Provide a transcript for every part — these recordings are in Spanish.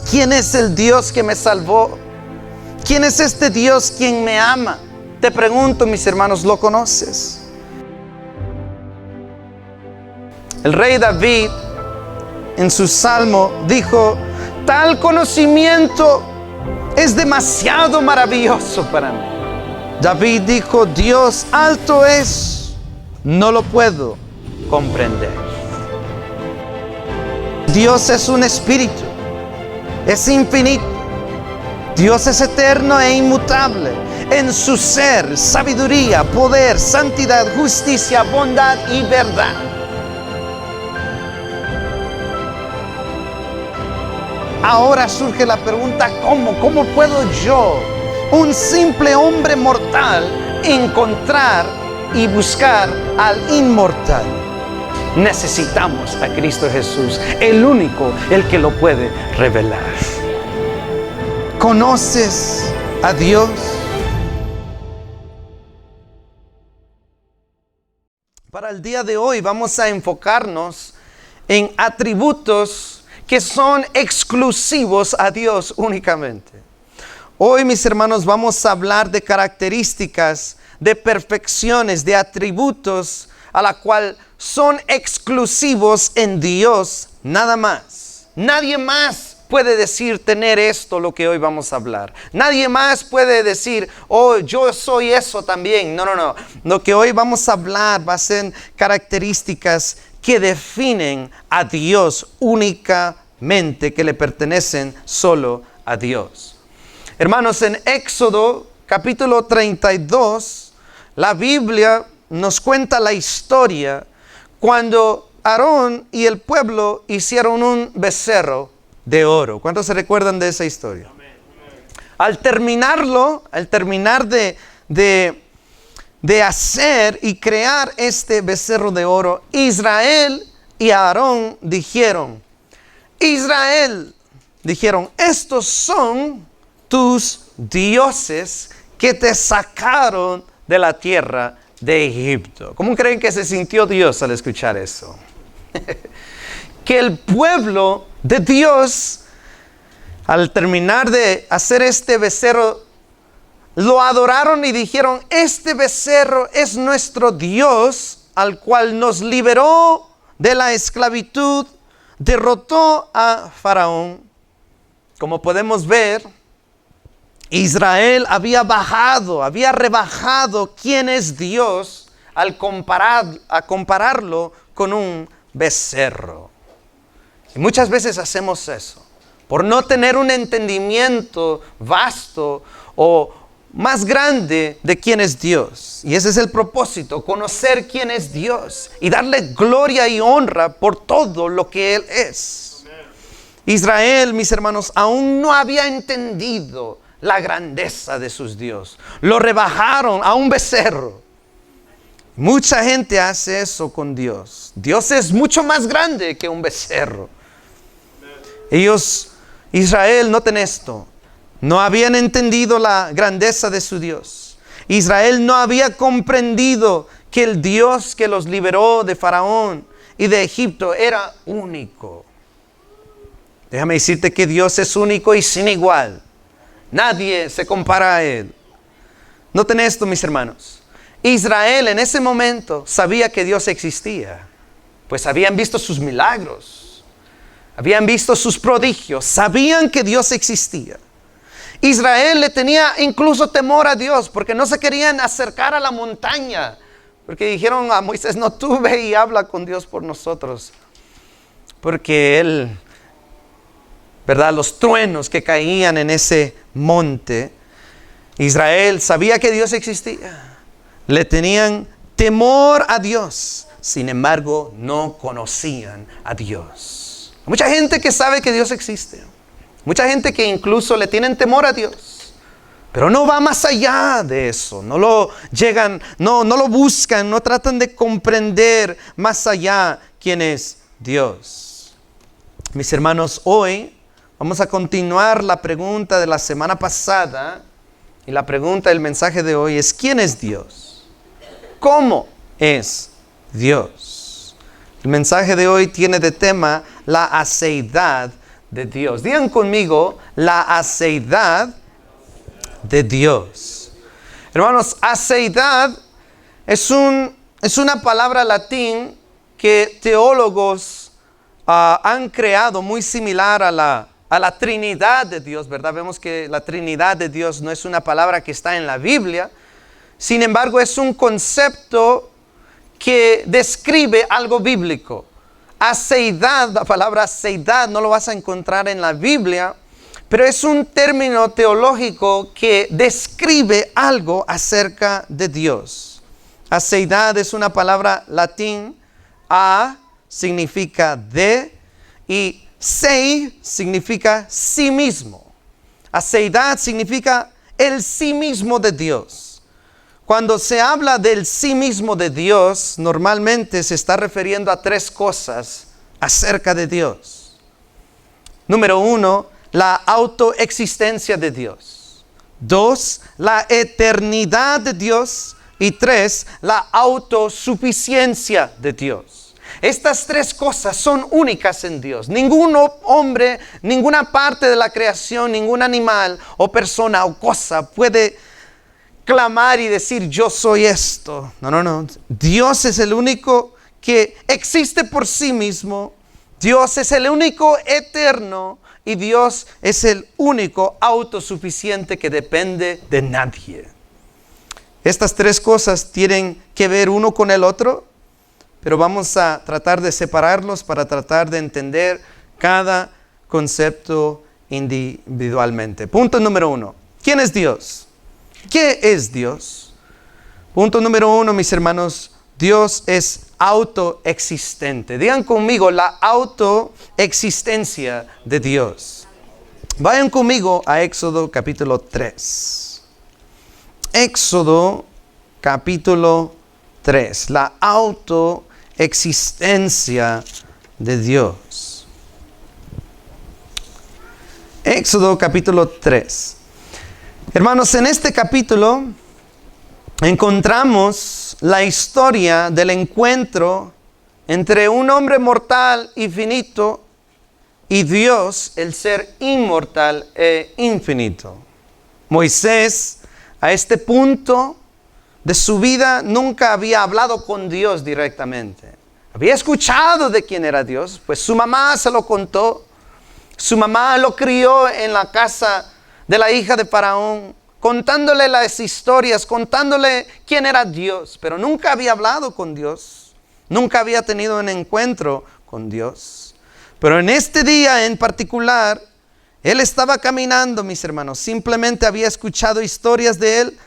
¿Quién es el Dios que me salvó? ¿Quién es este Dios quien me ama? Te pregunto, mis hermanos, ¿lo conoces? El rey David, en su salmo, dijo: tal conocimiento es demasiado maravilloso para mí. David dijo: Dios alto es, no lo puedo comprender. Dios es un espíritu, es infinito. Dios es eterno e inmutable en su ser, sabiduría, poder, santidad, justicia, bondad y verdad. Ahora surge la pregunta: ¿cómo puedo yo, un simple hombre mortal, encontrar y buscar al inmortal? Necesitamos a Cristo Jesús, el único, el que lo puede revelar. ¿Conoces a Dios? Para el día de hoy vamos a enfocarnos en atributos que son exclusivos a Dios únicamente. Hoy, mis hermanos, vamos a hablar de características, de perfecciones, de atributos a la cual son exclusivos en Dios, nada más. Nadie más puede decir tener esto, lo que hoy vamos a hablar. Nadie más puede decir: oh, yo soy eso también. No. Lo que hoy vamos a hablar va a ser características que definen a Dios únicamente, que le pertenecen solo a Dios. Hermanos, en Éxodo capítulo 32, la Biblia nos cuenta la historia cuando Aarón y el pueblo hicieron un becerro de oro. ¿Cuántos se recuerdan de esa historia? Al terminar de hacer y crear este becerro de oro, Israel y Aarón dijeron: estos son tus dioses que te sacaron de la tierra de Egipto. ¿Cómo creen que se sintió Dios al escuchar eso? Que el pueblo de Dios, al terminar de hacer este becerro, lo adoraron y dijeron: este becerro es nuestro Dios, al cual nos liberó de la esclavitud, derrotó a Faraón. Como podemos ver, Israel había rebajado quién es Dios al compararlo con un becerro. Y muchas veces hacemos eso, por no tener un entendimiento vasto o más grande de quién es Dios. Y ese es el propósito: conocer quién es Dios y darle gloria y honra por todo lo que Él es. Amen. Israel, mis hermanos, aún no había entendido la grandeza de sus dioses. Lo rebajaron a un becerro. Mucha gente hace eso con Dios. Dios es mucho más grande que un becerro. Israel, noten esto, no habían entendido la grandeza de su Dios. Israel no había comprendido que el Dios que los liberó de Faraón y de Egipto era único. Déjame decirte que Dios es único y sin igual. Nadie se compara a Él. Noten esto, mis hermanos. Israel en ese momento sabía que Dios existía, pues habían visto sus milagros, habían visto sus prodigios, sabían que Dios existía. Israel le tenía incluso temor a Dios, porque no se querían acercar a la montaña, porque dijeron a Moisés: no, tú ve y habla con Dios por nosotros, porque él, ¿verdad?, los truenos que caían en ese monte. Israel sabía que Dios existía, le tenían temor a Dios, sin embargo no conocían a Dios. Hay mucha gente que sabe que Dios existe, mucha gente que incluso le tienen temor a Dios, pero no va más allá de eso, no lo buscan, no tratan de comprender más allá quién es Dios. Mis hermanos, hoy vamos a continuar la pregunta de la semana pasada, y la pregunta del mensaje de hoy es: ¿quién es Dios? ¿Cómo es Dios? El mensaje de hoy tiene de tema la aceidad de Dios. Digan conmigo, la aceidad de Dios. Hermanos, aceidad es una palabra latín que teólogos han creado muy similar a la Trinidad de Dios, ¿verdad? Vemos que la Trinidad de Dios no es una palabra que está en la Biblia. Sin embargo, es un concepto que describe algo bíblico. Aceidad, la palabra aceidad no lo vas a encontrar en la Biblia, pero es un término teológico que describe algo acerca de Dios. Aceidad es una palabra latín. A significa de y sei significa sí mismo. Aceidad significa el sí mismo de Dios. Cuando se habla del sí mismo de Dios, normalmente se está refiriendo a tres cosas acerca de Dios. Número 1, la autoexistencia de Dios. 2, la eternidad de Dios. Y 3, la autosuficiencia de Dios. Estas tres cosas son únicas en Dios. Ningún hombre, ninguna parte de la creación, ningún animal o persona o cosa puede clamar y decir yo soy esto. No. Dios es el único que existe por sí mismo. Dios es el único eterno y Dios es el único autosuficiente que depende de nadie. Estas tres cosas tienen que ver uno con el otro, pero vamos a tratar de separarlos para tratar de entender cada concepto individualmente. Punto número 1. ¿Quién es Dios? ¿Qué es Dios? Punto número 1, mis hermanos. Dios es autoexistente. Digan conmigo la autoexistencia de Dios. Vayan conmigo a Éxodo capítulo 3. Éxodo capítulo 3. La autoexistencia de Dios. Éxodo capítulo 3. Hermanos, en este capítulo encontramos la historia del encuentro entre un hombre mortal y finito y Dios, el ser inmortal e infinito. Moisés, a este punto de su vida, nunca había hablado con Dios directamente. Había escuchado de quién era Dios, pues su mamá se lo contó. Su mamá lo crió en la casa de la hija de Faraón, contándole las historias, contándole quién era Dios, pero nunca había hablado con Dios, nunca había tenido un encuentro con Dios. Pero en este día en particular, él estaba caminando, mis hermanos, simplemente había escuchado historias de él,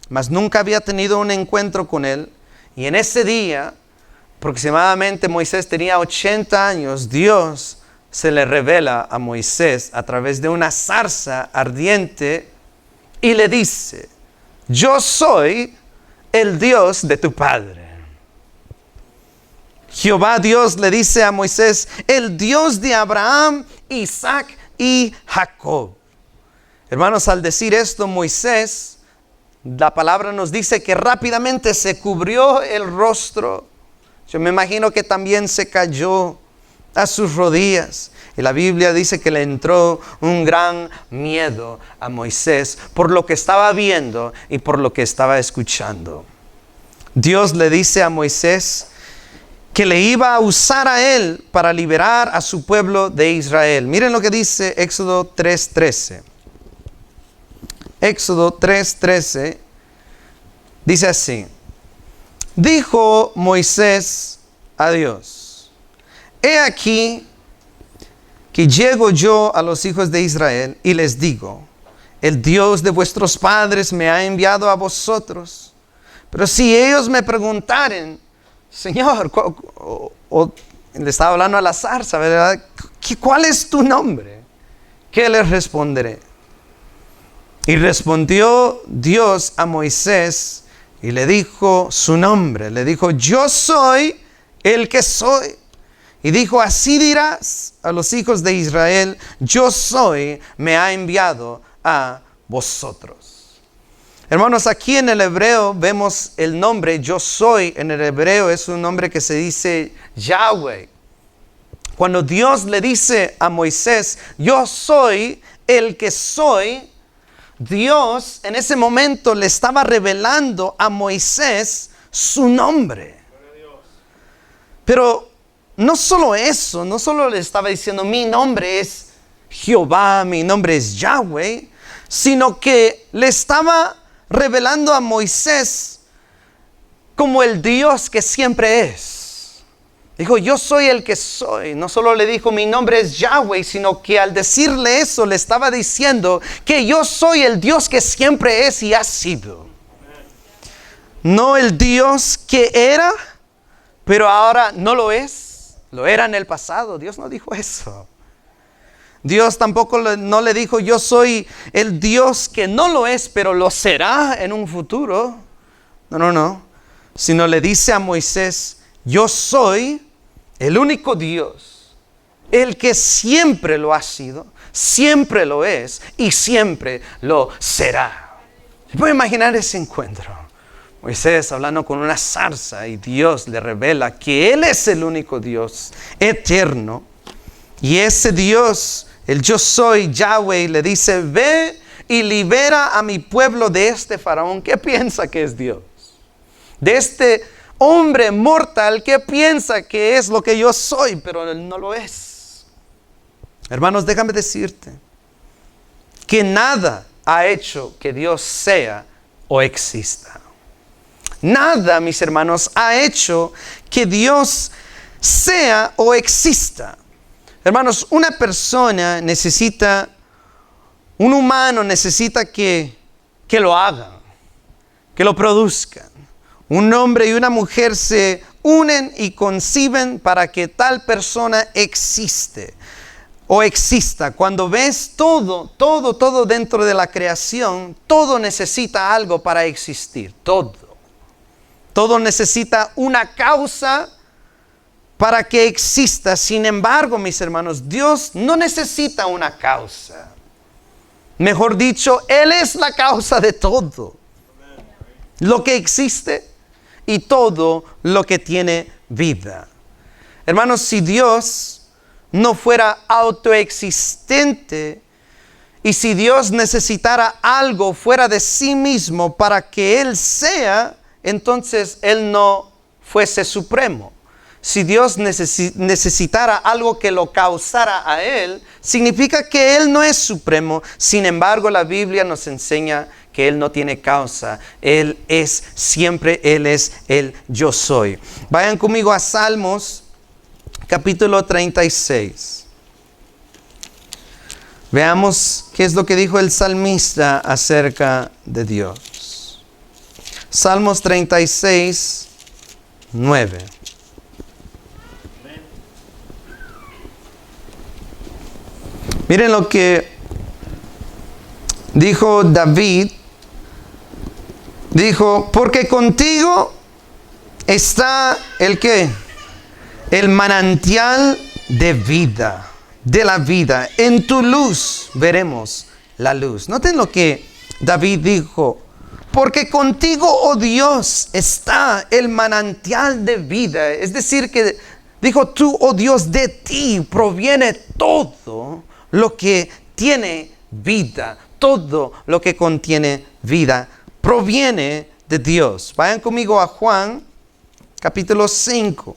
mas nunca había tenido un encuentro con él. Y en ese día, aproximadamente Moisés tenía 80 años, Dios se le revela a Moisés a través de una zarza ardiente y le dice: yo soy el Dios de tu padre. Jehová Dios le dice a Moisés: el Dios de Abraham, Isaac y Jacob. Hermanos, al decir esto, Moisés, la palabra nos dice que rápidamente se cubrió el rostro. Yo me imagino que también se cayó a sus rodillas. Y la Biblia dice que le entró un gran miedo a Moisés por lo que estaba viendo y por lo que estaba escuchando. Dios le dice a Moisés que le iba a usar a él para liberar a su pueblo de Israel. Miren lo que dice Éxodo 3:13. Éxodo 3:13 dice así: dijo Moisés a Dios: he aquí que llego yo a los hijos de Israel y les digo: el Dios de vuestros padres me ha enviado a vosotros. Pero si ellos me preguntaren: Señor, le estaba hablando a la zarza, ¿verdad? ¿Cuál es tu nombre? ¿Qué les responderé? Y respondió Dios a Moisés y le dijo su nombre. Le dijo: yo soy el que soy. Y dijo: así dirás a los hijos de Israel: yo soy, me ha enviado a vosotros. Hermanos, aquí en el hebreo vemos el nombre yo soy. En el hebreo es un nombre que se dice Yahweh. Cuando Dios le dice a Moisés, yo soy el que soy, Dios en ese momento le estaba revelando a Moisés su nombre. Pero no solo eso, no solo le estaba diciendo mi nombre es Jehová, mi nombre es Yahweh, sino que le estaba revelando a Moisés como el Dios que siempre es. Dijo, yo soy el que soy. No solo le dijo mi nombre es Yahweh, sino que al decirle eso le estaba diciendo que yo soy el Dios que siempre es y ha sido. No el Dios que era, pero ahora no lo es. Lo era en el pasado. Dios no dijo eso. Dios tampoco no le dijo, yo soy el Dios que no lo es, pero lo será en un futuro. No. Sino le dice a Moisés, yo soy el único Dios, el que siempre lo ha sido, siempre lo es y siempre lo será. ¿Se puede imaginar ese encuentro? Moisés hablando con una zarza y Dios le revela que Él es el único Dios eterno. Y ese Dios, el yo soy Yahweh, le dice, ve y libera a mi pueblo de este faraón. ¿Qué piensa que es Dios? De este hombre mortal que piensa que es lo que yo soy, pero él no lo es. Hermanos, déjame decirte que nada ha hecho que Dios sea o exista. Nada, mis hermanos, ha hecho que Dios sea o exista. Hermanos, una persona necesita, un humano necesita que lo hagan, que lo produzcan. Un hombre y una mujer se unen y conciben para que tal persona existe o exista. Cuando ves todo dentro de la creación, todo necesita algo para existir, todo. Todo necesita una causa para que exista. Sin embargo, mis hermanos, Dios no necesita una causa. Mejor dicho, Él es la causa de todo lo que existe y todo lo que tiene vida. Hermanos, si Dios no fuera autoexistente y si Dios necesitara algo fuera de sí mismo para que Él sea, entonces Él no fuese supremo. Si Dios necesitara algo que lo causara a Él, significa que Él no es supremo. Sin embargo, la Biblia nos enseña que Él no tiene causa. Él es siempre, Él es el yo soy. Vayan conmigo a Salmos, capítulo 36. Veamos qué es lo que dijo el salmista acerca de Dios. Salmos 36, 9. Miren lo que dijo David. Dijo, porque contigo está el ¿qué? El manantial de vida, de la vida. En tu luz veremos la luz. Noten lo que David dijo. Porque contigo, oh Dios, está el manantial de vida. Es decir, que dijo tú, oh Dios, de ti proviene todo lo que tiene vida. Todo lo que contiene vida proviene de Dios. Vayan conmigo a Juan, capítulo 5.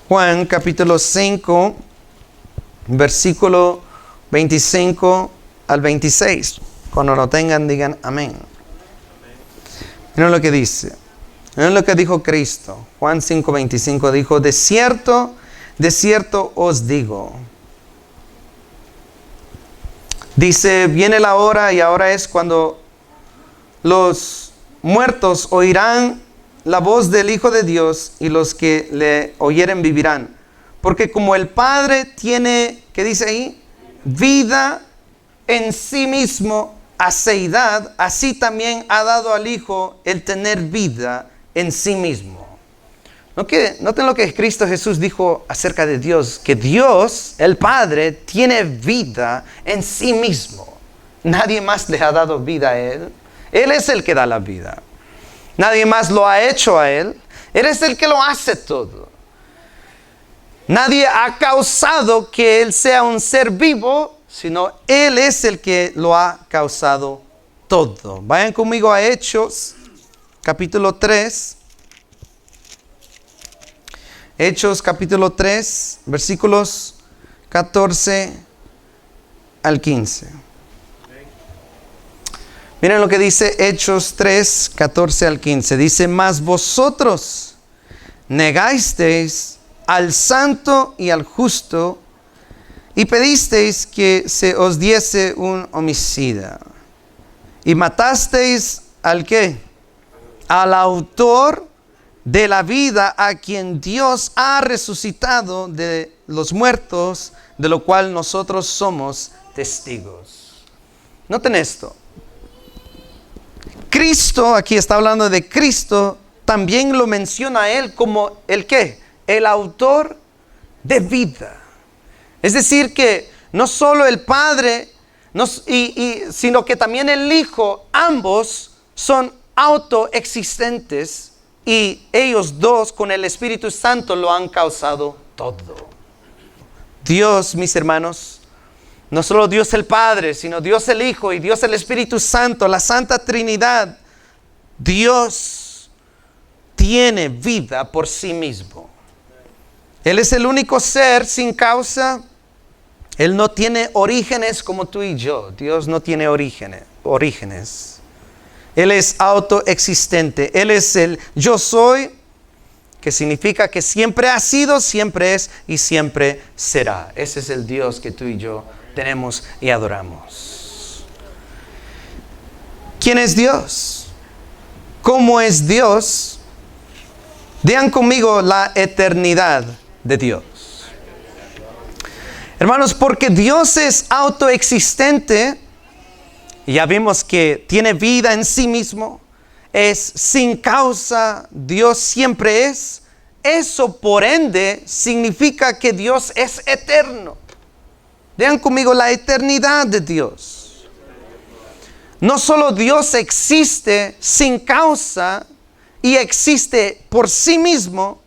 Juan, capítulo 5, versículo 25 al 26. Cuando lo tengan, digan amén. Miren lo que dice. Miren lo que dijo Cristo. Juan 5, 25 dijo, de cierto os digo. Dice, viene la hora y ahora es cuando los muertos oirán la voz del Hijo de Dios y los que le oyeren vivirán. Porque como el Padre tiene, ¿qué dice ahí? Vida en sí mismo, aceidad, así también ha dado al Hijo el tener vida en sí mismo. Noten lo que Cristo Jesús dijo acerca de Dios, que Dios, el Padre, tiene vida en sí mismo. Nadie más le ha dado vida a Él. Él es el que da la vida. Nadie más lo ha hecho a Él. Él es el que lo hace todo. Nadie ha causado que Él sea un ser vivo, sino Él es el que lo ha causado todo. Vayan conmigo a Hechos, capítulo 3. Hechos, capítulo 3, versículos 14 al 15. Miren lo que dice Hechos 3, 14 al 15. Dice, mas vosotros negasteis al santo y al justo, y pedisteis que se os diese un homicida. Y matasteis ¿al qué? Al autor de la vida, a quien Dios ha resucitado de los muertos, de lo cual nosotros somos testigos. Noten esto. Cristo, aquí está hablando de Cristo, también lo menciona a Él como ¿el qué? El autor de vida. Es decir que no solo el Padre, sino que también el Hijo, ambos son autoexistentes y ellos dos con el Espíritu Santo lo han causado todo. Dios, mis hermanos, no solo Dios el Padre, sino Dios el Hijo y Dios el Espíritu Santo, la Santa Trinidad. Dios tiene vida por sí mismo. Él es el único ser sin causa. Él no tiene orígenes como tú y yo. Dios no tiene orígenes. Él es autoexistente. Él es el yo soy, que significa que siempre ha sido, siempre es y siempre será. Ese es el Dios que tú y yo tenemos y adoramos. ¿Quién es Dios? ¿Cómo es Dios? Vean conmigo la eternidad de Dios. Hermanos, porque Dios es autoexistente, ya vimos que tiene vida en sí mismo, es sin causa, Dios siempre es. Eso por ende significa que Dios es eterno. Vean conmigo la eternidad de Dios. No solo Dios existe sin causa y existe por sí mismo,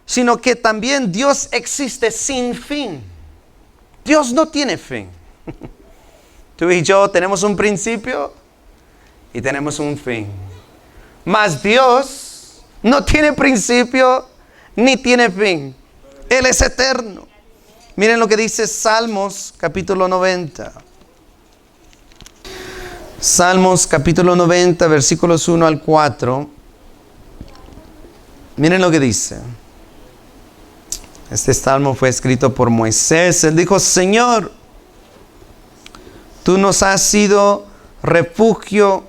sino que también Dios existe sin fin. Dios no tiene fin. Tú y yo tenemos un principio y tenemos un fin. Mas Dios no tiene principio ni tiene fin. Él es eterno. Miren lo que dice Salmos capítulo 90. Salmos capítulo 90, versículos 1 al 4. Miren lo que dice. Este salmo fue escrito por Moisés. Él dijo, Señor, tú nos has sido refugio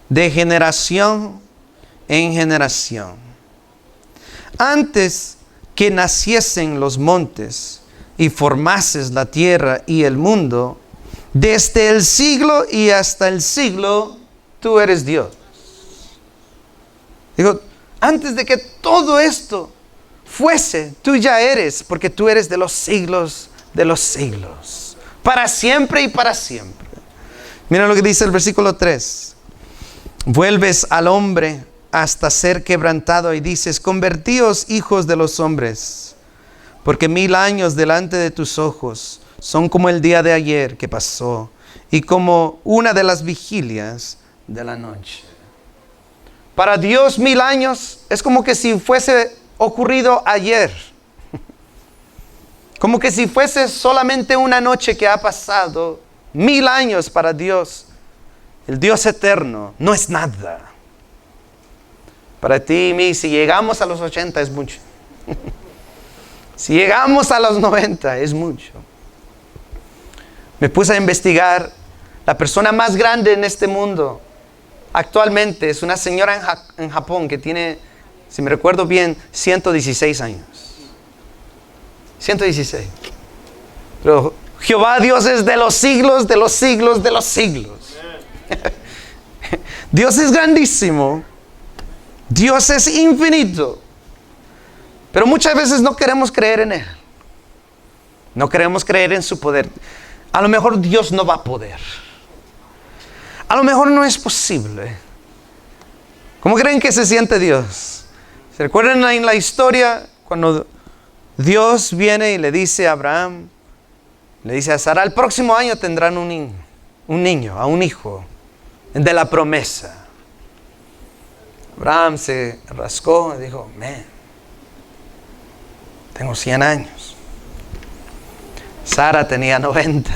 de generación en generación. Antes que naciesen los montes y formases la tierra y el mundo, desde el siglo y hasta el siglo, tú eres Dios. Digo, antes de que todo esto fuese, tú ya eres, porque tú eres de los siglos, para siempre y para siempre. Mira lo que dice el versículo 3. Vuelves al hombre hasta ser quebrantado y dices, convertíos hijos de los hombres, porque 1000 años delante de tus ojos son como el día de ayer que pasó y como una de las vigilias de la noche. Para Dios 1000 años es como que si fuese ocurrido ayer. Como que si fuese solamente una noche que ha pasado. 1000 años para Dios, el Dios eterno, no es nada. Para ti y mí, si llegamos a los 80 es mucho. Si llegamos a los 90 es mucho. Me puse a investigar. La persona más grande en este mundo actualmente es una señora en Japón que tiene, si me recuerdo bien, 116 años. 116. Pero Jehová Dios es de los siglos, de los siglos, de los siglos. Dios es grandísimo. Dios es infinito. Pero muchas veces no queremos creer en Él. No queremos creer en su poder. A lo mejor Dios no va a poder. A lo mejor no es posible. ¿Cómo creen que se siente Dios? ¿Se recuerdan en la historia cuando Dios viene y le dice a Abraham, le dice a Sara, el próximo año tendrán un niño, un hijo de la promesa? Abraham se rascó y dijo, tengo 100 años. Sara tenía 90.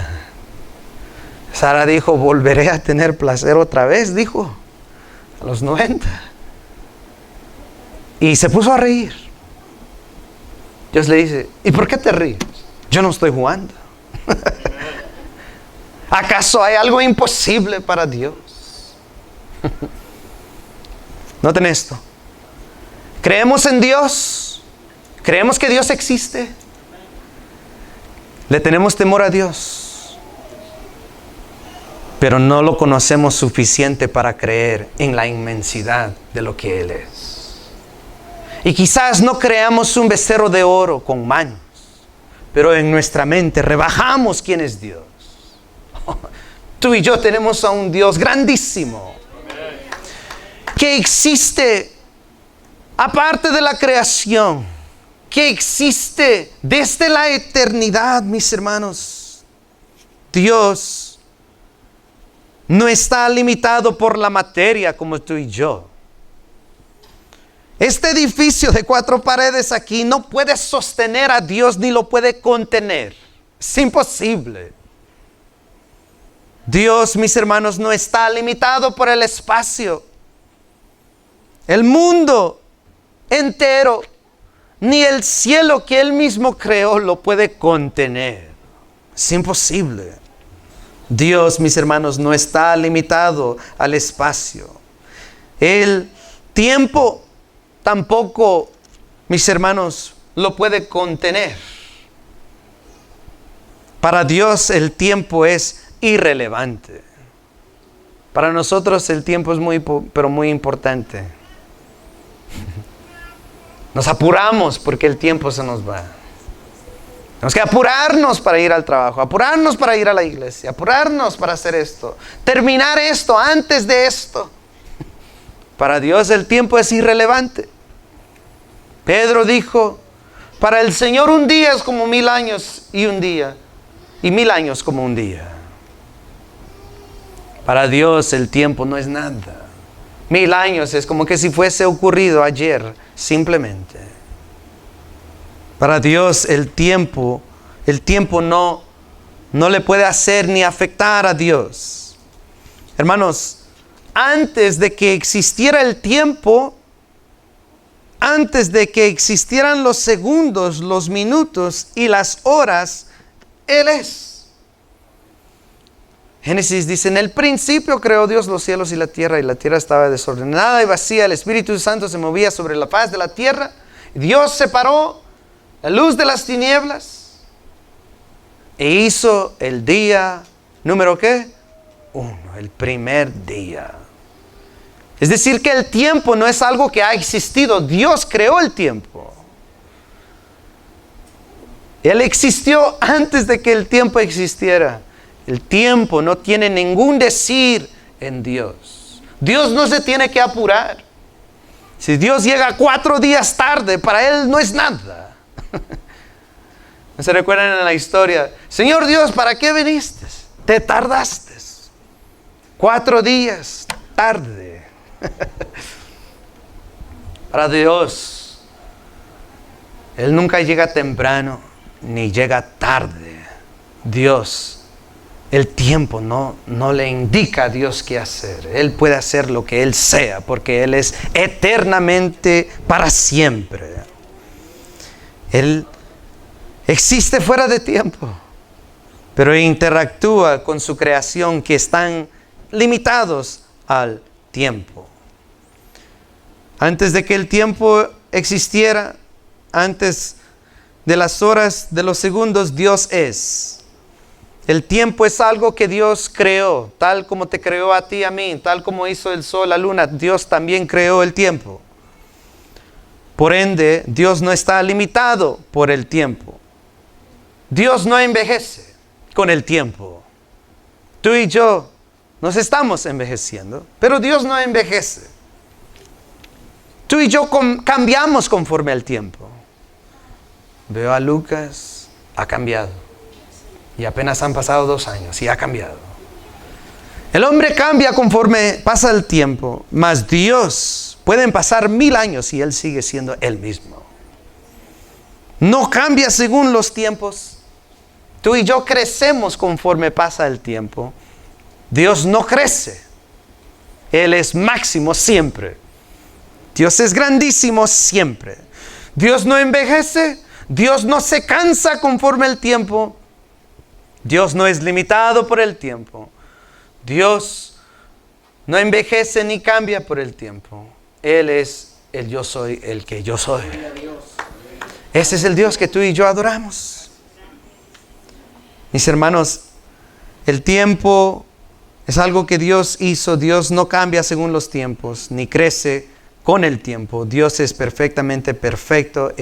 Sara dijo, volveré a tener placer otra vez, dijo, a los 90. Y se puso a reír. Dios le dice, ¿y por qué te ríes? Yo no estoy jugando. ¿Acaso hay algo imposible para Dios? Noten esto. ¿Creemos en Dios? ¿Creemos que Dios existe? Le tenemos temor a Dios, pero no lo conocemos suficiente para creer en la inmensidad de lo que Él es. Y quizás no creamos un becerro de oro con manos, pero en nuestra mente rebajamos quién es Dios. Tú y yo tenemos a un Dios grandísimo, que existe aparte de la creación, que existe desde la eternidad, mis hermanos. Dios no está limitado por la materia como tú y yo. Este edificio de 4 paredes aquí no puede sostener a Dios ni lo puede contener. Es imposible. Dios, mis hermanos, no está limitado por el espacio. El mundo entero, ni el cielo que Él mismo creó lo puede contener. Es imposible. Dios, mis hermanos, no está limitado al espacio. El tiempo tampoco, mis hermanos, lo puede contener. Para Dios el tiempo es irrelevante. Para nosotros el tiempo es pero muy importante. Nos apuramos porque el tiempo se nos va. Tenemos que apurarnos para ir al trabajo, apurarnos para ir a la iglesia, apurarnos para hacer esto, terminar esto antes de esto. Para Dios el tiempo es irrelevante. Pedro dijo, para el Señor un día es como 1000 años y un día, y 1000 años como un día. Para Dios el tiempo no es nada. 1000 años es como que si fuese ocurrido ayer, simplemente. Para Dios el tiempo no le puede hacer ni afectar a Dios. Hermanos, antes de que existiera el tiempo, antes de que existieran los segundos, los minutos y las horas, Él es. Génesis dice, en el principio creó Dios los cielos y la tierra estaba desordenada y vacía. El Espíritu Santo se movía sobre la faz de la tierra. Dios separó la luz de las tinieblas e hizo el día, ¿número qué? 1, el primer día. Es decir, que el tiempo no es algo que ha existido. Dios creó el tiempo. Él existió antes de que el tiempo existiera. El tiempo no tiene ningún decir en Dios. Dios no se tiene que apurar. Si Dios llega 4 días tarde, para Él no es nada. ¿No se recuerdan en la historia? Señor Dios, ¿para qué viniste? Te tardaste. 4 días tarde. Para Dios, Él nunca llega temprano ni llega tarde. Dios, el tiempo no le indica a Dios qué hacer. Él puede hacer lo que Él sea, porque Él es eternamente para siempre. Él existe fuera de tiempo, pero interactúa con su creación que están limitados al tiempo. Antes de que el tiempo existiera, antes de las horas, de los segundos, Dios es. El tiempo es algo que Dios creó, tal como te creó a ti y a mí, tal como hizo el sol, la luna, Dios también creó el tiempo. Por ende, Dios no está limitado por el tiempo. Dios no envejece con el tiempo. Tú y yo nos estamos envejeciendo, pero Dios no envejece. Tú y yo cambiamos conforme al tiempo. Veo a Lucas, ha cambiado. Y apenas han pasado 2 años y ha cambiado. El hombre cambia conforme pasa el tiempo, mas Dios, pueden pasar 1000 años y Él sigue siendo el mismo. No cambia según los tiempos. Tú y yo crecemos conforme pasa el tiempo. Dios no crece. Él es máximo siempre. Dios es grandísimo siempre. Dios no envejece. Dios no se cansa conforme el tiempo. Dios no es limitado por el tiempo. Dios no envejece ni cambia por el tiempo. Él es el yo soy, el que yo soy. Ese es el Dios que tú y yo adoramos. Mis hermanos, el tiempo es algo que Dios hizo. Dios no cambia según los tiempos, ni crece con el tiempo. Dios es perfectamente perfecto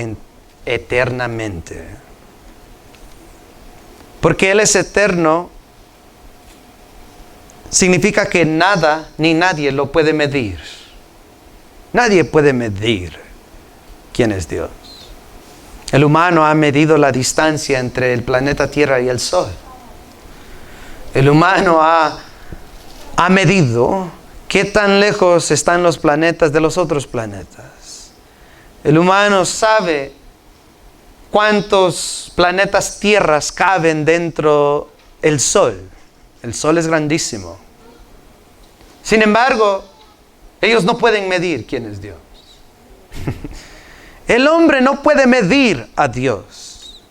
eternamente. Porque Él es eterno, significa que nada ni nadie lo puede medir. Nadie puede medir quién es Dios. El humano ha medido la distancia entre el planeta Tierra y el Sol. El humano ha medido qué tan lejos están los planetas de los otros planetas. El humano sabe cuántos planetas tierras caben dentro del Sol. El Sol es grandísimo. Sin embargo, ellos no pueden medir quién es Dios. El hombre no puede medir a Dios.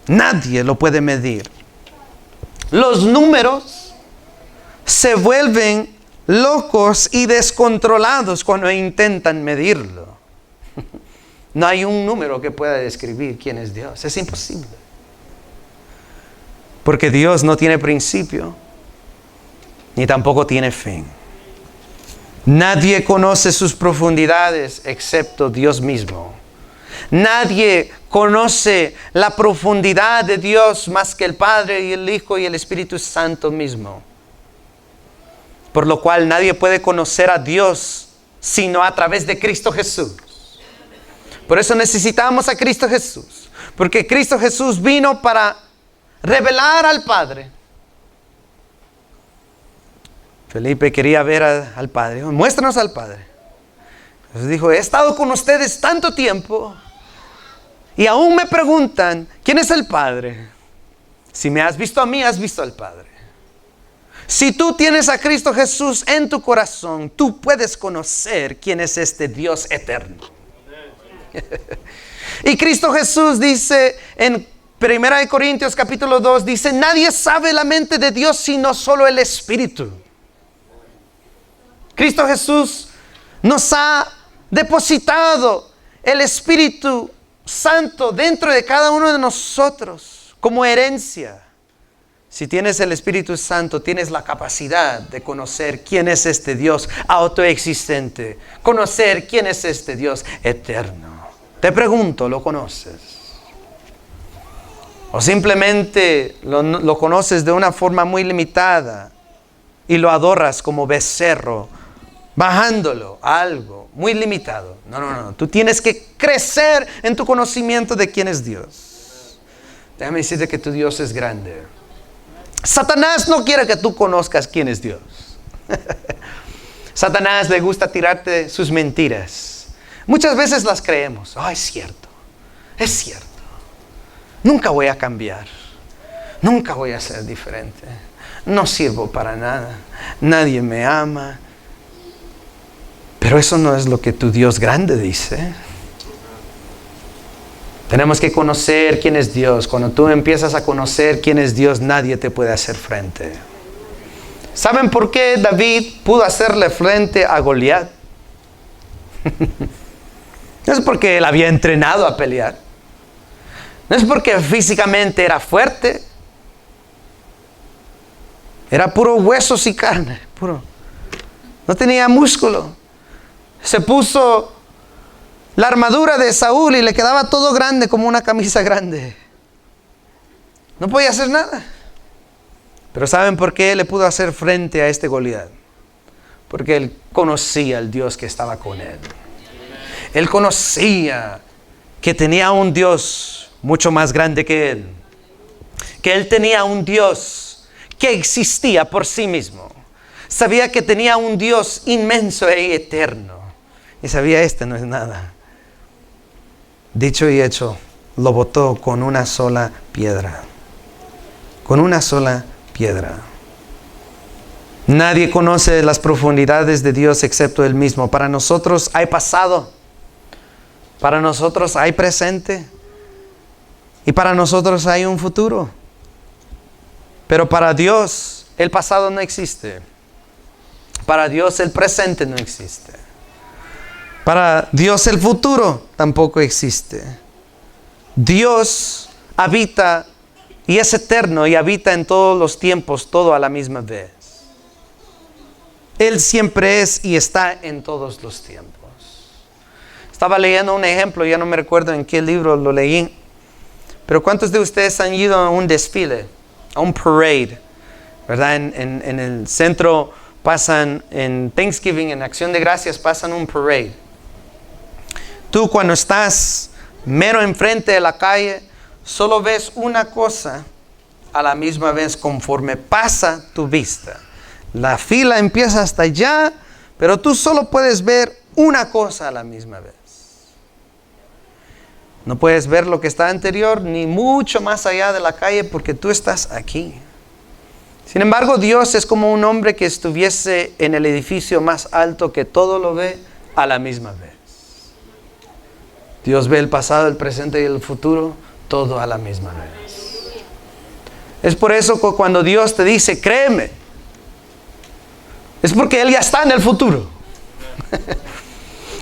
Nadie lo puede medir. Los números se vuelven locos y descontrolados cuando intentan medirlo. No hay un número que pueda describir quién es Dios. Es imposible. Porque Dios no tiene principio, ni tampoco tiene fin. Nadie conoce sus profundidades excepto Dios mismo. Nadie conoce la profundidad de Dios más que el Padre y el Hijo y el Espíritu Santo mismo. Por lo cual nadie puede conocer a Dios sino a través de Cristo Jesús. Por eso necesitamos a Cristo Jesús. Porque Cristo Jesús vino para revelar al Padre. Felipe quería ver al Padre. Muéstranos al Padre. Entonces dijo, he estado con ustedes tanto tiempo y aún me preguntan, ¿quién es el Padre? Si me has visto a mí, has visto al Padre. Si tú tienes a Cristo Jesús en tu corazón, tú puedes conocer quién es este Dios eterno. Y Cristo Jesús dice en 1 Corintios capítulo 2, dice, nadie sabe la mente de Dios sino solo el Espíritu. Cristo Jesús nos ha depositado el Espíritu Santo dentro de cada uno de nosotros como herencia. Si tienes el Espíritu Santo, tienes la capacidad de conocer quién es este Dios autoexistente, conocer quién es este Dios eterno. Te pregunto, ¿lo conoces? ¿O simplemente lo conoces de una forma muy limitada y lo adoras como becerro, bajándolo a algo muy limitado? No. Tú tienes que crecer en tu conocimiento de quién es Dios. Déjame decirte que tu Dios es grande. Satanás no quiere que tú conozcas quién es Dios. Satanás le gusta tirarte sus mentiras. Muchas veces las creemos. Es cierto. Es cierto. Nunca voy a cambiar. Nunca voy a ser diferente. No sirvo para nada. Nadie me ama. Pero eso no es lo que tu Dios grande dice. Tenemos que conocer quién es Dios. Cuando tú empiezas a conocer quién es Dios, nadie te puede hacer frente. ¿Saben por qué David pudo hacerle frente a Goliat? No es porque él había entrenado a pelear. No es porque físicamente era fuerte. Era puro huesos y carne. No tenía músculo. Se puso la armadura de Saúl y le quedaba todo grande como una camisa grande. No podía hacer nada. Pero ¿saben por qué le pudo hacer frente a este Goliat? Porque él conocía al Dios que estaba con él. Él conocía que tenía un Dios mucho más grande que él. Que él tenía un Dios que existía por sí mismo. Sabía que tenía un Dios inmenso e eterno. Y sabía, este no es nada. Dicho y hecho, lo botó con una sola piedra. Con una sola piedra. Nadie conoce las profundidades de Dios excepto Él mismo. Para nosotros hay pasado. Para nosotros hay presente. Y para nosotros hay un futuro. Pero para Dios el pasado no existe. Para Dios el presente no existe. Para Dios el futuro tampoco existe. Dios habita y es eterno y habita en todos los tiempos, todo a la misma vez. Él siempre es y está en todos los tiempos. Estaba leyendo un ejemplo, ya no me recuerdo en qué libro lo leí. Pero ¿cuántos de ustedes han ido a un desfile, a un parade? ¿Verdad? En el centro pasan, en Thanksgiving, en Acción de Gracias, pasan un parade. Tú cuando estás mero enfrente de la calle, solo ves una cosa a la misma vez conforme pasa tu vista. La fila empieza hasta allá, pero tú solo puedes ver una cosa a la misma vez. No puedes ver lo que está anterior ni mucho más allá de la calle porque tú estás aquí. Sin embargo, Dios es como un hombre que estuviese en el edificio más alto que todo lo ve a la misma vez. Dios ve el pasado, el presente y el futuro, todo a la misma vez. Es por eso que cuando Dios te dice, créeme, es porque Él ya está en el futuro.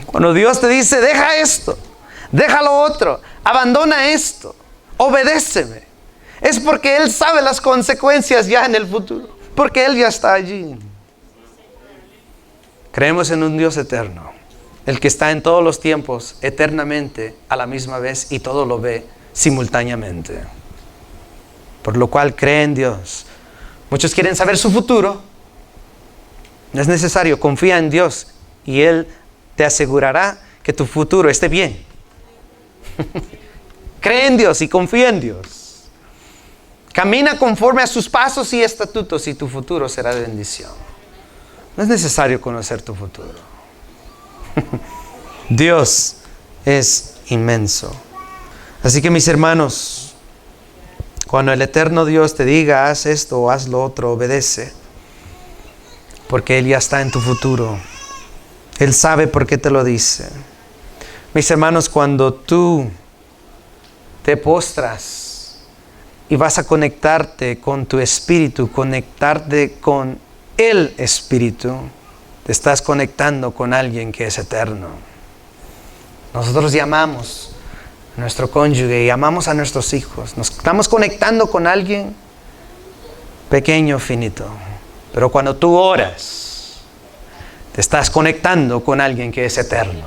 Cuando Dios te dice, deja esto, deja lo otro, abandona esto, obedéceme, es porque Él sabe las consecuencias ya en el futuro, porque Él ya está allí. Creemos en un Dios eterno, el que está en todos los tiempos, eternamente, a la misma vez, y todo lo ve simultáneamente. Por lo cual cree en Dios. Muchos quieren saber su futuro. No es necesario, confía en Dios y Él te asegurará que tu futuro esté bien. Cree en Dios y confía en Dios. Camina conforme a sus pasos y estatutos y tu futuro será de bendición. No es necesario conocer tu futuro. Dios es inmenso. Así que mis hermanos, cuando el eterno Dios te diga, haz esto o haz lo otro, obedece. Porque Él ya está en tu futuro. Él sabe por qué te lo dice. Mis hermanos, cuando tú te postras y vas a conectarte con tu espíritu, conectarte con el espíritu, te estás conectando con alguien que es eterno. Nosotros llamamos a nuestro cónyuge y amamos a nuestros hijos. Nos estamos conectando con alguien pequeño, finito. Pero cuando tú oras, te estás conectando con alguien que es eterno.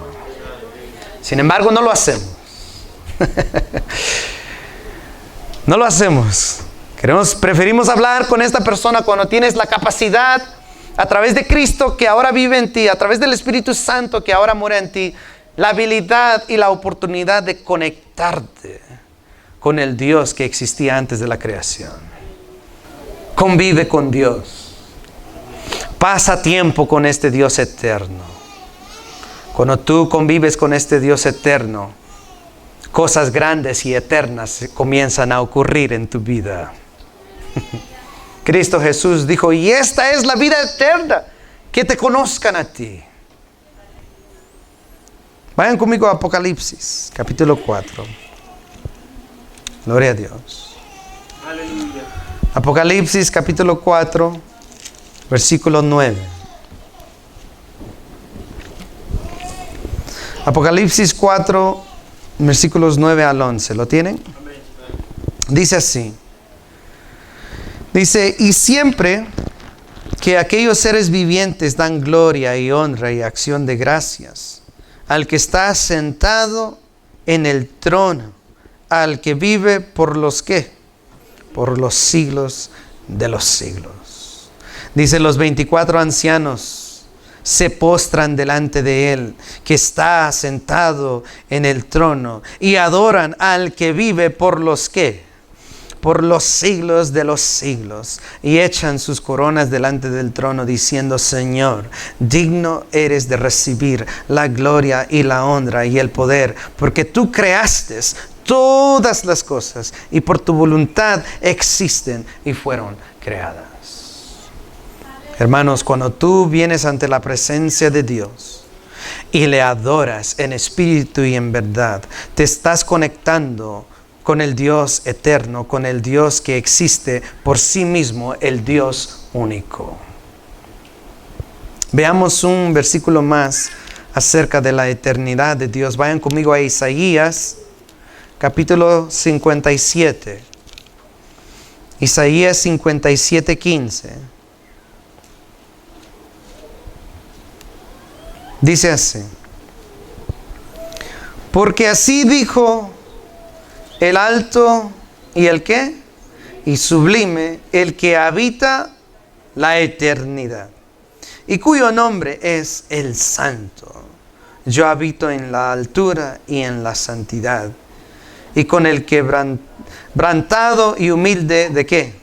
Sin embargo, no lo hacemos. No lo hacemos. Preferimos hablar con esta persona cuando tienes la capacidad, a través de Cristo que ahora vive en ti, a través del Espíritu Santo que ahora mora en ti, la habilidad y la oportunidad de conectarte con el Dios que existía antes de la creación. Convive con Dios. Pasa tiempo con este Dios eterno. Cuando tú convives con este Dios eterno, cosas grandes y eternas comienzan a ocurrir en tu vida. Cristo Jesús dijo, y esta es la vida eterna, que te conozcan a ti. Vayan conmigo a Apocalipsis, capítulo 4. Gloria a Dios. Aleluya. Apocalipsis, capítulo 4, versículo 9. Apocalipsis 4, versículos 9 al 11. ¿Lo tienen? Dice así. Dice, y siempre que aquellos seres vivientes dan gloria y honra y acción de gracias al que está sentado en el trono, al que vive por los ¿qué? Por los siglos de los siglos. Dice, los 24 ancianos se postran delante de Él, que está sentado en el trono, y adoran al que vive por los ¿qué? Por los siglos de los siglos, y echan sus coronas delante del trono, diciendo: Señor, digno eres de recibir la gloria y la honra y el poder, porque tú creaste todas las cosas, y por tu voluntad existen y fueron creadas. Hermanos, cuando tú vienes ante la presencia de Dios y le adoras en espíritu y en verdad, te estás conectando con el Dios eterno, con el Dios que existe por sí mismo, el Dios único. Veamos un versículo más acerca de la eternidad de Dios. Vayan conmigo a Isaías, capítulo 57. Isaías 57, 15. Dice así: porque así dijo el alto y el ¿qué? Y sublime, el que habita la eternidad, y cuyo nombre es el Santo. Yo habito en la altura y en la santidad, y con el quebrantado y humilde, ¿de qué?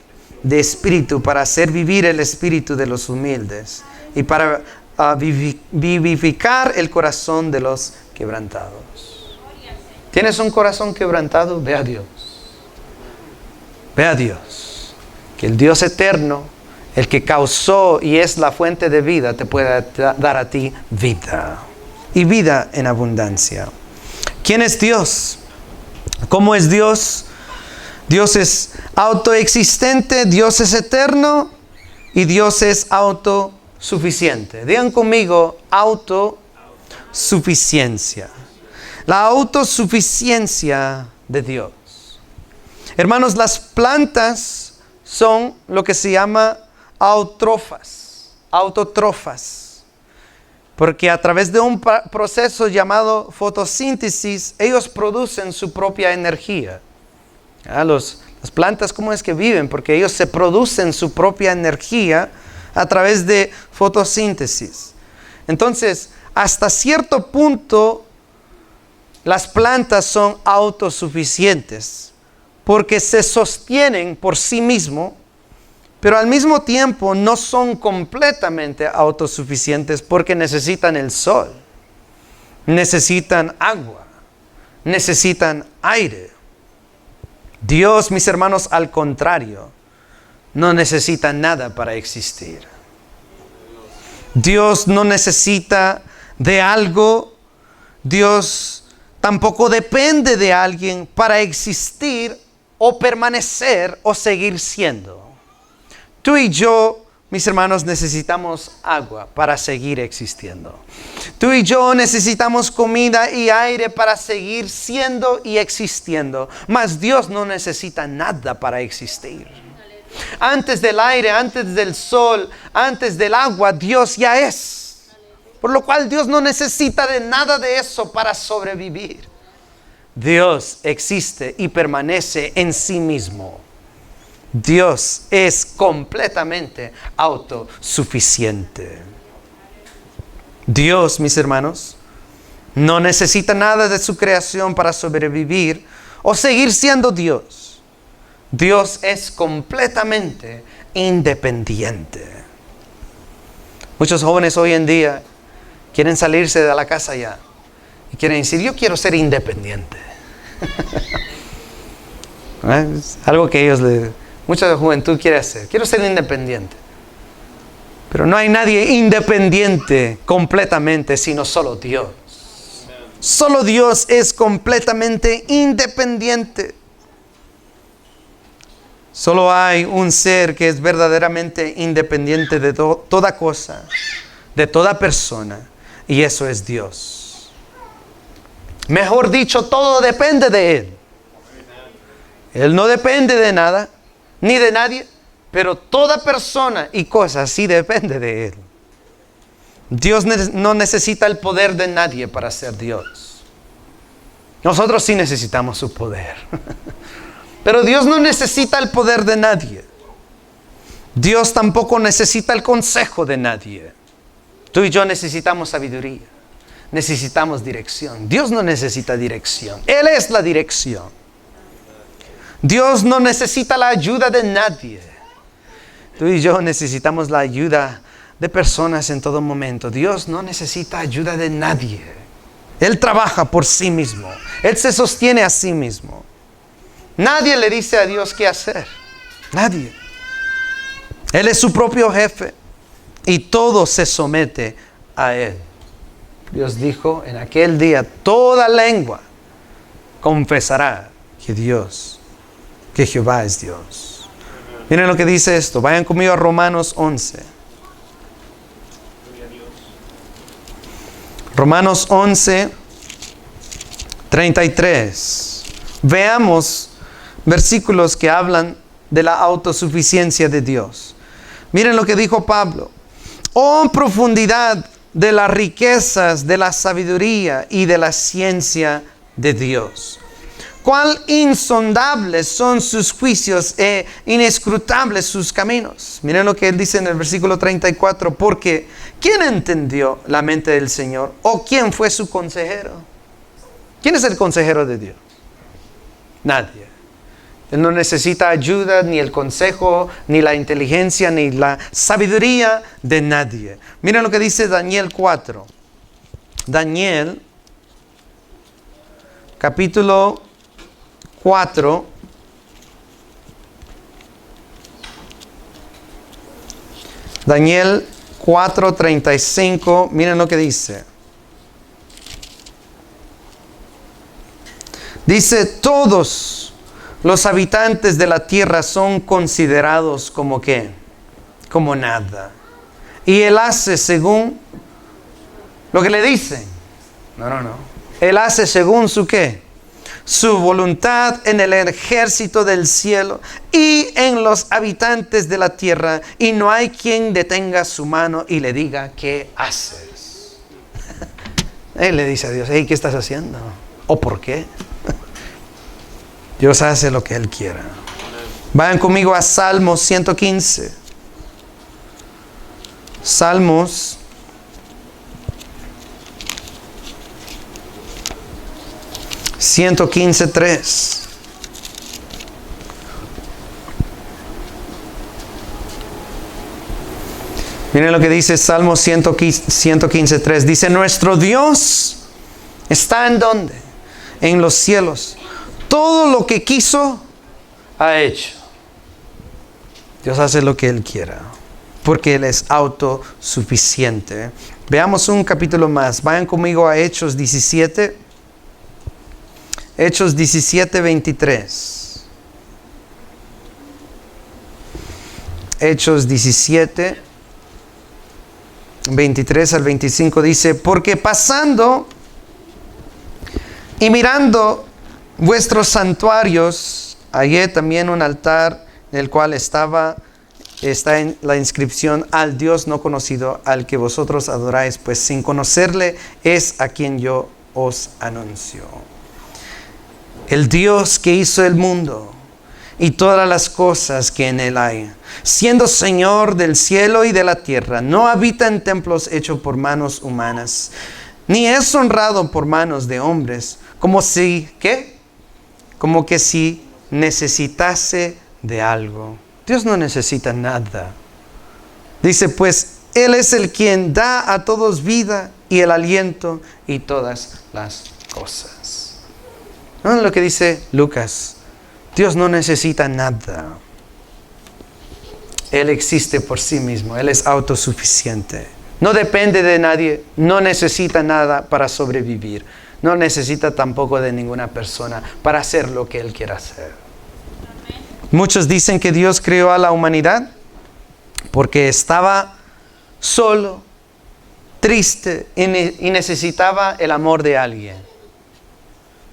De espíritu, para hacer vivir el espíritu de los humildes, y para vivificar el corazón de los quebrantados. ¿Tienes un corazón quebrantado? Ve a Dios. Ve a Dios. Que el Dios eterno, el que causó y es la fuente de vida, te pueda dar a ti vida. Y vida en abundancia. ¿Quién es Dios? ¿Cómo es Dios? Dios es autoexistente, Dios es eterno y Dios es autosuficiente. Digan conmigo: autosuficiencia. La autosuficiencia de Dios. Hermanos, las plantas son lo que se llama autotrofas. Porque a través de un proceso llamado fotosíntesis, ellos producen su propia energía. Las plantas, ¿cómo es que viven? Porque ellos se producen su propia energía a través de fotosíntesis. Entonces, hasta cierto punto, las plantas son autosuficientes porque se sostienen por sí mismos, pero al mismo tiempo no son completamente autosuficientes porque necesitan el sol, necesitan agua, necesitan aire. Dios, mis hermanos, al contrario, no necesita nada para existir. Dios no necesita de algo. Dios tampoco depende de alguien para existir o permanecer o seguir siendo. Tú y yo, mis hermanos, necesitamos agua para seguir existiendo. Tú y yo necesitamos comida y aire para seguir siendo y existiendo. Mas Dios no necesita nada para existir. Antes del aire, antes del sol, antes del agua, Dios ya es. Por lo cual Dios no necesita de nada de eso para sobrevivir. Dios existe y permanece en sí mismo. Dios es completamente autosuficiente. Dios, mis hermanos, no necesita nada de su creación para sobrevivir o seguir siendo Dios. Dios es completamente independiente. Muchos jóvenes hoy en día quieren salirse de la casa ya y quieren decir: yo quiero ser independiente. Es algo que mucha juventud quiere hacer. Quiero ser independiente. Pero no hay nadie independiente completamente, sino solo Dios. Solo Dios es completamente independiente. Solo hay un ser que es verdaderamente independiente de toda cosa, de toda persona, y eso es Dios. Mejor dicho, todo depende de Él. Él no depende de nada, ni de nadie, pero toda persona y cosa sí depende de Él. Dios no necesita el poder de nadie para ser Dios. Nosotros sí necesitamos su poder. Pero Dios no necesita el poder de nadie. Dios tampoco necesita el consejo de nadie. Tú y yo necesitamos sabiduría. Necesitamos dirección. Dios no necesita dirección. Él es la dirección. Dios no necesita la ayuda de nadie. Tú y yo necesitamos la ayuda de personas en todo momento. Dios no necesita ayuda de nadie. Él trabaja por sí mismo. Él se sostiene a sí mismo. Nadie le dice a Dios qué hacer. Nadie. Él es su propio jefe. Y todo se somete a Él. Dios dijo, en aquel día toda lengua confesará que Jehová es Dios. Miren lo que dice esto. Vayan conmigo a Romanos 11. Romanos 11, 33. Veamos versículos que hablan de la autosuficiencia de Dios. Miren lo que dijo Pablo. Oh, profundidad de las riquezas, de la sabiduría y de la ciencia de Dios. Cuán insondables son sus juicios e inescrutables sus caminos. Miren lo que él dice en el versículo 34. Porque ¿quién entendió la mente del Señor? ¿O quién fue su consejero? ¿Quién es el consejero de Dios? Nadie. Él no necesita ayuda, ni el consejo, ni la inteligencia, ni la sabiduría de nadie. Miren lo que dice Daniel 4. Daniel, capítulo 4. Daniel 4:35. Miren lo que dice. Dice, todos los habitantes de la tierra son considerados como ¿qué? Como nada. Y él hace según lo que le dicen. No. Él hace según su ¿qué? Su voluntad en el ejército del cielo y en los habitantes de la tierra. Y no hay quien detenga su mano y le diga, ¿qué haces? Él le dice a Dios, hey, ¿qué estás haciendo? ¿O por qué? Dios hace lo que Él quiera. Vayan conmigo a Salmos 115. Salmos 115:3. Miren lo que dice Salmos 115:3. Dice, nuestro Dios está ¿en dónde? En los cielos. Todo lo que quiso, ha hecho. Dios hace lo que Él quiera, porque Él es autosuficiente. Veamos un capítulo más. Vayan conmigo a Hechos 17. Hechos 17:23. Hechos 17, 23 al 25 dice, porque pasando y mirando vuestros santuarios, hallé también un altar en el cual está en la inscripción al Dios no conocido, al que vosotros adoráis, pues sin conocerle es a quien yo os anuncio. El Dios que hizo el mundo y todas las cosas que en él hay, siendo Señor del cielo y de la tierra, no habita en templos hechos por manos humanas, ni es honrado por manos de hombres, como si, ¿qué? Como que si necesitase de algo. Dios no necesita nada. Dice, pues, Él es el quien da a todos vida y el aliento y todas las cosas. ¿No es lo que dice Lucas? Dios no necesita nada. Él existe por sí mismo. Él es autosuficiente. No depende de nadie. No necesita nada para sobrevivir. No necesita tampoco de ninguna persona para hacer lo que Él quiera hacer. Muchos dicen que Dios creó a la humanidad porque estaba solo, triste y necesitaba el amor de alguien.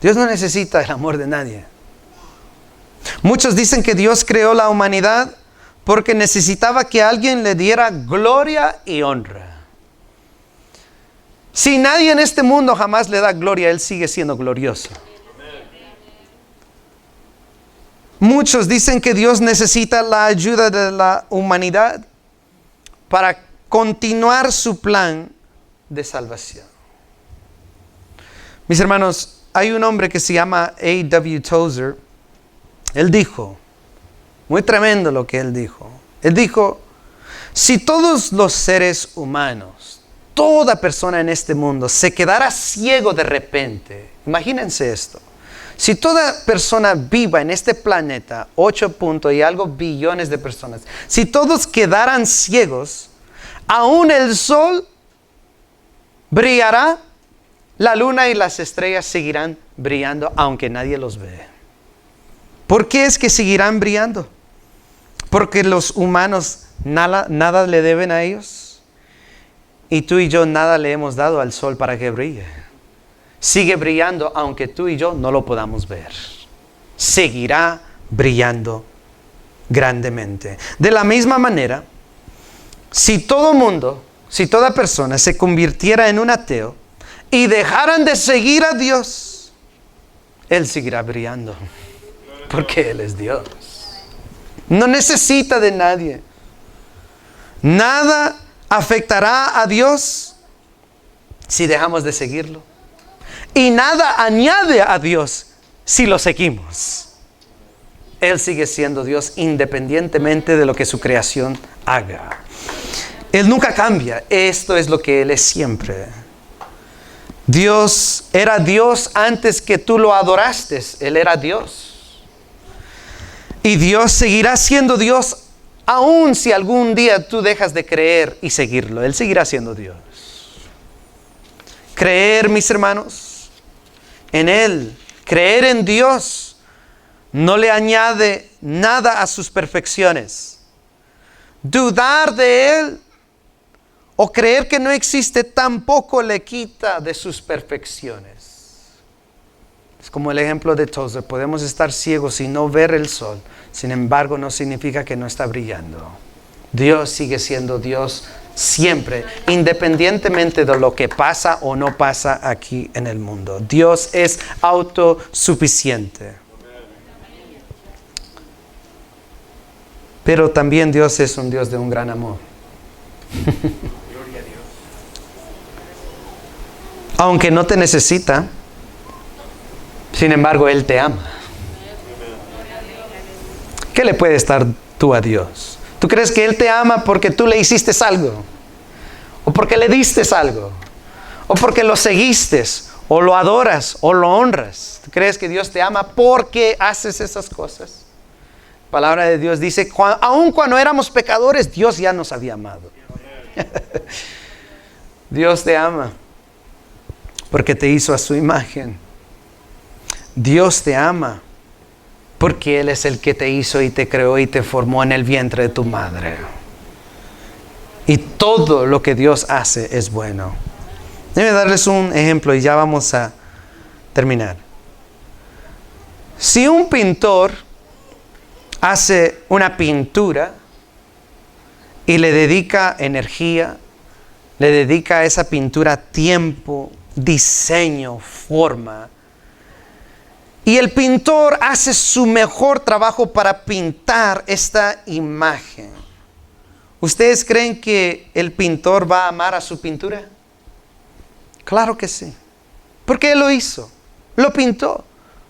Dios no necesita el amor de nadie. Muchos dicen que Dios creó la humanidad porque necesitaba que alguien le diera gloria y honra. Si nadie en este mundo jamás le da gloria, Él sigue siendo glorioso. Muchos dicen que Dios necesita la ayuda de la humanidad para continuar su plan de salvación. Mis hermanos, hay un hombre que se llama A.W. Tozer. Él dijo, muy tremendo lo que él dijo. Él dijo, si todos los seres humanos, toda persona en este mundo se quedara ciego de repente, imagínense esto. Si toda persona viva en este planeta, 8 punto y algo billones de personas, si todos quedaran ciegos, aún el sol brillará, la luna y las estrellas seguirán brillando, aunque nadie los ve. ¿Por qué es que seguirán brillando? Porque los humanos nada le deben a ellos. Y tú y yo nada le hemos dado al sol para que brille. Sigue brillando aunque tú y yo no lo podamos ver. Seguirá brillando grandemente. De la misma manera, si todo mundo, si toda persona se convirtiera en un ateo y dejaran de seguir a Dios, Él seguirá brillando. Porque Él es Dios. No necesita de nadie. Nada afectará a Dios si dejamos de seguirlo. Y nada añade a Dios si lo seguimos. Él sigue siendo Dios independientemente de lo que su creación haga. Él nunca cambia. Esto es lo que Él es siempre. Dios era Dios antes que tú lo adoraste. Él era Dios. Y Dios seguirá siendo Dios aun si algún día tú dejas de creer y seguirlo. Él seguirá siendo Dios. Creer, mis hermanos, en Él, creer en Dios, no le añade nada a sus perfecciones. Dudar de Él o creer que no existe tampoco le quita de sus perfecciones. Es como el ejemplo de Tozer. Podemos estar ciegos y no ver el sol. Sin embargo, no significa que no está brillando. Dios sigue siendo Dios siempre, independientemente de lo que pasa o no pasa aquí en el mundo. Dios es autosuficiente. Pero también Dios es un Dios de un gran amor. Aunque no te necesita, sin embargo, Él te ama. ¿Qué le puedes dar tú a Dios? ¿Tú crees que Él te ama porque tú le hiciste algo? ¿O porque le diste algo? ¿O porque lo seguiste? ¿O lo adoras? ¿O lo honras? ¿Tú crees que Dios te ama porque haces esas cosas? La palabra de Dios dice, aun cuando éramos pecadores, Dios ya nos había amado. Dios te ama porque te hizo a su imagen. Dios te ama porque Él es el que te hizo y te creó y te formó en el vientre de tu madre. Y todo lo que Dios hace es bueno. Déjenme darles un ejemplo y ya vamos a terminar. Si un pintor hace una pintura y le dedica energía, le dedica a esa pintura tiempo, diseño, forma, y el pintor hace su mejor trabajo para pintar esta imagen, ¿ustedes creen que el pintor va a amar a su pintura? Claro que sí. Porque Él lo hizo, lo pintó,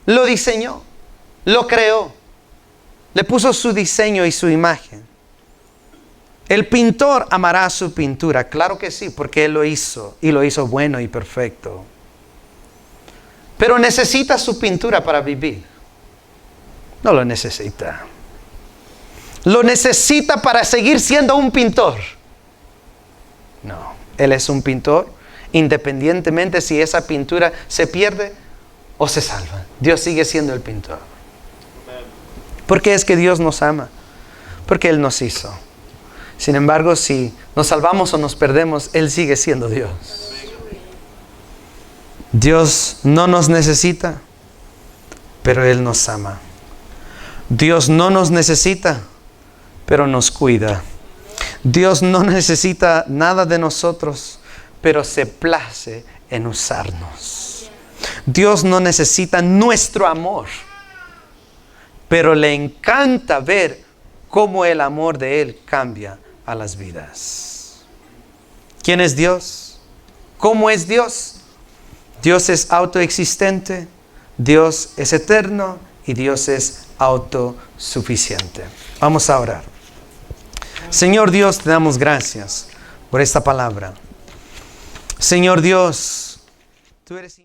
lo diseñó, lo creó, le puso su diseño y su imagen. El pintor amará a su pintura, claro que sí, porque Él lo hizo y lo hizo bueno y perfecto. Pero necesita su pintura para vivir. No lo necesita. Lo necesita para seguir siendo un pintor. No, Él es un pintor independientemente si esa pintura se pierde o se salva. Dios sigue siendo el pintor. ¿Por qué es que Dios nos ama? Porque Él nos hizo. Sin embargo, si nos salvamos o nos perdemos, Él sigue siendo Dios. Dios no nos necesita, pero Él nos ama. Dios no nos necesita, pero nos cuida. Dios no necesita nada de nosotros, pero se place en usarnos. Dios no necesita nuestro amor, pero le encanta ver cómo el amor de Él cambia a las vidas. ¿Quién es Dios? ¿Cómo es Dios? Dios es autoexistente, Dios es eterno y Dios es autosuficiente. Vamos a orar. Señor Dios, te damos gracias por esta palabra. Señor Dios, tú eres